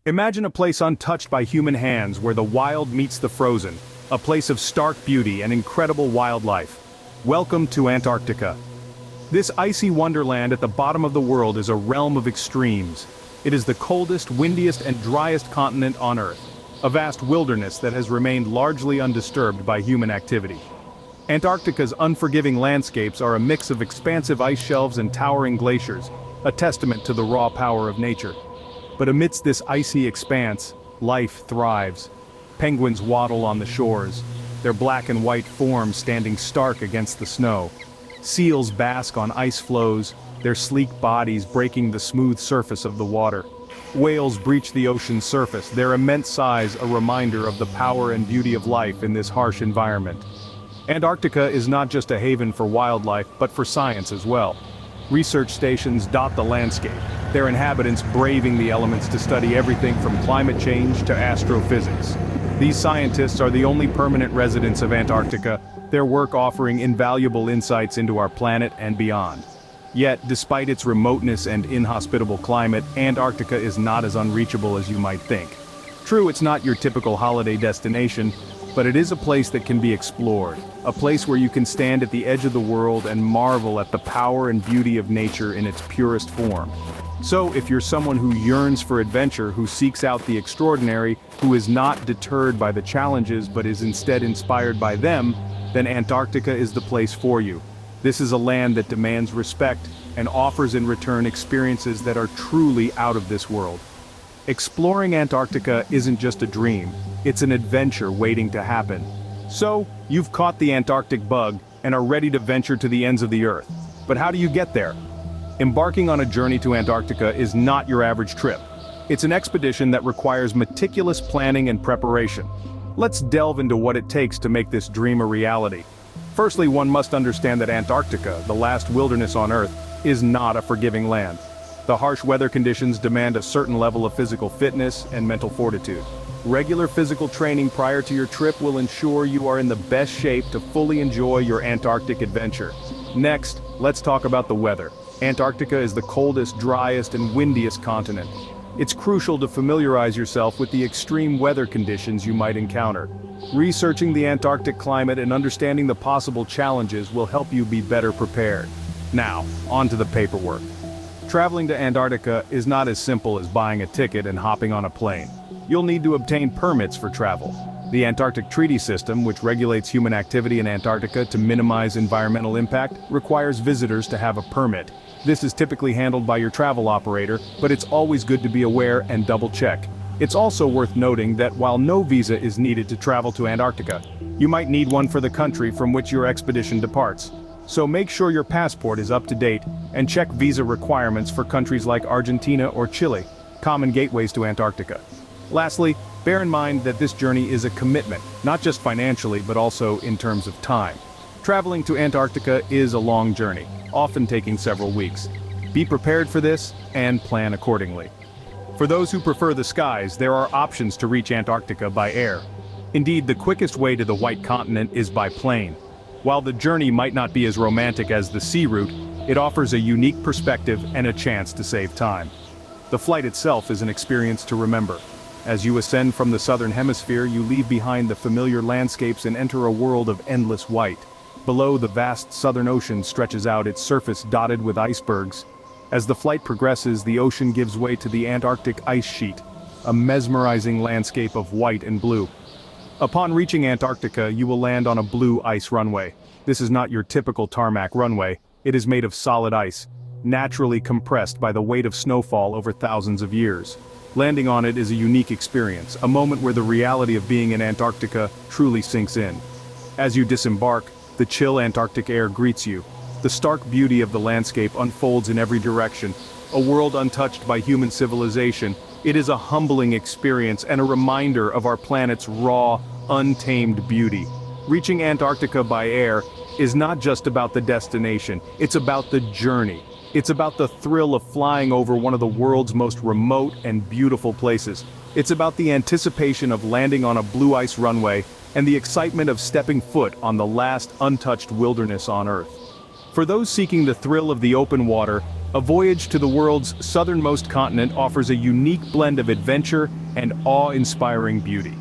Imagine a place untouched by human hands where the wild meets the frozen, a place of stark beauty and incredible wildlife. Welcome to Antarctica. This icy wonderland at the bottom of the world is a realm of extremes. It is the coldest, windiest, and driest continent on Earth, a vast wilderness that has remained largely undisturbed by human activity. Antarctica's unforgiving landscapes are a mix of expansive ice shelves and towering glaciers, a testament to the raw power of nature. But amidst this icy expanse, life thrives. Penguins waddle on the shores, their black and white forms standing stark against the snow. Seals bask on ice floes, their sleek bodies breaking the smooth surface of the water. Whales breach the ocean's surface, their immense size a reminder of the power and beauty of life in this harsh environment. Antarctica is not just a haven for wildlife, but for science as well. Research stations dot the landscape, their inhabitants braving the elements to study everything from climate change to astrophysics. These scientists are the only permanent residents of Antarctica, their work offering invaluable insights into our planet and beyond. Yet, despite its remoteness and inhospitable climate, Antarctica is not as unreachable as you might think. True, it's not your typical holiday destination, but it is a place that can be explored, a place where you can stand at the edge of the world and marvel at the power and beauty of nature in its purest form. So, if you're someone who yearns for adventure, who seeks out the extraordinary, who is not deterred by the challenges but is instead inspired by them, then Antarctica is the place for you. This is a land that demands respect and offers in return experiences that are truly out of this world. Exploring Antarctica isn't just a dream, it's an adventure waiting to happen. So, you've caught the Antarctic bug and are ready to venture to the ends of the Earth. But how do you get there? Embarking on a journey to Antarctica is not your average trip. It's an expedition that requires meticulous planning and preparation. Let's delve into what it takes to make this dream a reality. Firstly, one must understand that Antarctica, the last wilderness on Earth, is not a forgiving land. The harsh weather conditions demand a certain level of physical fitness and mental fortitude. Regular physical training prior to your trip will ensure you are in the best shape to fully enjoy your Antarctic adventure. Next, let's talk about the weather. Antarctica is the coldest, driest, and windiest continent. It's crucial to familiarize yourself with the extreme weather conditions you might encounter. Researching the Antarctic climate and understanding the possible challenges will help you be better prepared. Now, on to the paperwork. Traveling to Antarctica is not as simple as buying a ticket and hopping on a plane. You'll need to obtain permits for travel. The Antarctic Treaty System, which regulates human activity in Antarctica to minimize environmental impact, requires visitors to have a permit. This is typically handled by your travel operator, but it's always good to be aware and double-check. It's also worth noting that while no visa is needed to travel to Antarctica, you might need one for the country from which your expedition departs. So make sure your passport is up to date and check visa requirements for countries like Argentina or Chile, common gateways to Antarctica. Lastly, bear in mind that this journey is a commitment, not just financially but also in terms of time. Traveling to Antarctica is a long journey, often taking several weeks. Be prepared for this and plan accordingly. For those who prefer the skies, there are options to reach Antarctica by air. Indeed, the quickest way to the White Continent is by plane. While the journey might not be as romantic as the sea route, it offers a unique perspective and a chance to save time. The flight itself is an experience to remember. As you ascend from the southern hemisphere, you leave behind the familiar landscapes and enter a world of endless white. Below, the vast southern ocean stretches out, its surface dotted with icebergs. As the flight progresses, the ocean gives way to the Antarctic ice sheet, a mesmerizing landscape of white and blue. Upon reaching Antarctica, you will land on a blue ice runway. This is not your typical tarmac runway. It is made of solid ice, naturally compressed by the weight of snowfall over thousands of years. Landing on it is a unique experience, a moment where the reality of being in Antarctica truly sinks in. As you disembark, the chill Antarctic air greets you. The stark beauty of the landscape unfolds in every direction, a world untouched by human civilization. It is a humbling experience and a reminder of our planet's raw, untamed beauty. Reaching Antarctica by air is not just about the destination, it's about the journey. It's about the thrill of flying over one of the world's most remote and beautiful places. It's about the anticipation of landing on a blue ice runway and the excitement of stepping foot on the last untouched wilderness on Earth. For those seeking the thrill of the open water, A voyage to the world's southernmost continent offers a unique blend of adventure and awe-inspiring beauty.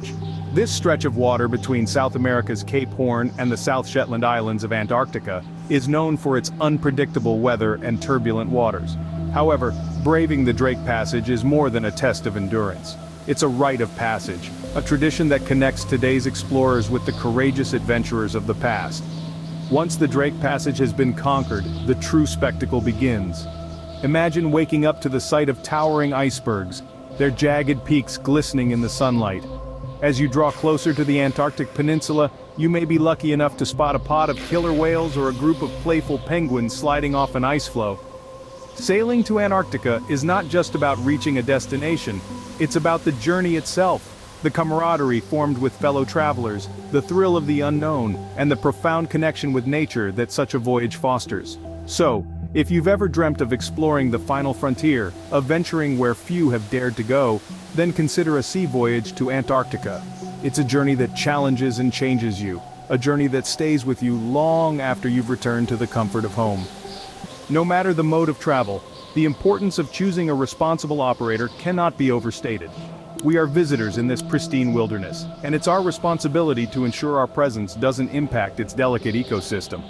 This stretch of water between South America's Cape Horn and the South Shetland Islands of Antarctica is known for its unpredictable weather and turbulent waters. However, braving the Drake Passage is more than a test of endurance. It's a rite of passage, a tradition that connects today's explorers with the courageous adventurers of the past. Once the Drake Passage has been conquered, the true spectacle begins. Imagine waking up to the sight of towering icebergs, their jagged peaks glistening in the sunlight. As you draw closer to the Antarctic Peninsula, you may be lucky enough to spot a pod of killer whales or a group of playful penguins sliding off an ice floe. Sailing to Antarctica is not just about reaching a destination, it's about the journey itself, the camaraderie formed with fellow travelers, the thrill of the unknown, and the profound connection with nature that such a voyage fosters. So, if you've ever dreamt of exploring the final frontier, of venturing where few have dared to go, then consider a sea voyage to Antarctica. It's a journey that challenges and changes you, a journey that stays with you long after you've returned to the comfort of home. No matter the mode of travel, the importance of choosing a responsible operator cannot be overstated. We are visitors in this pristine wilderness, and it's our responsibility to ensure our presence doesn't impact its delicate ecosystem.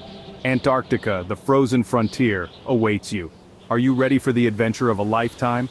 Antarctica, the frozen frontier, awaits you. Are you ready for the adventure of a lifetime?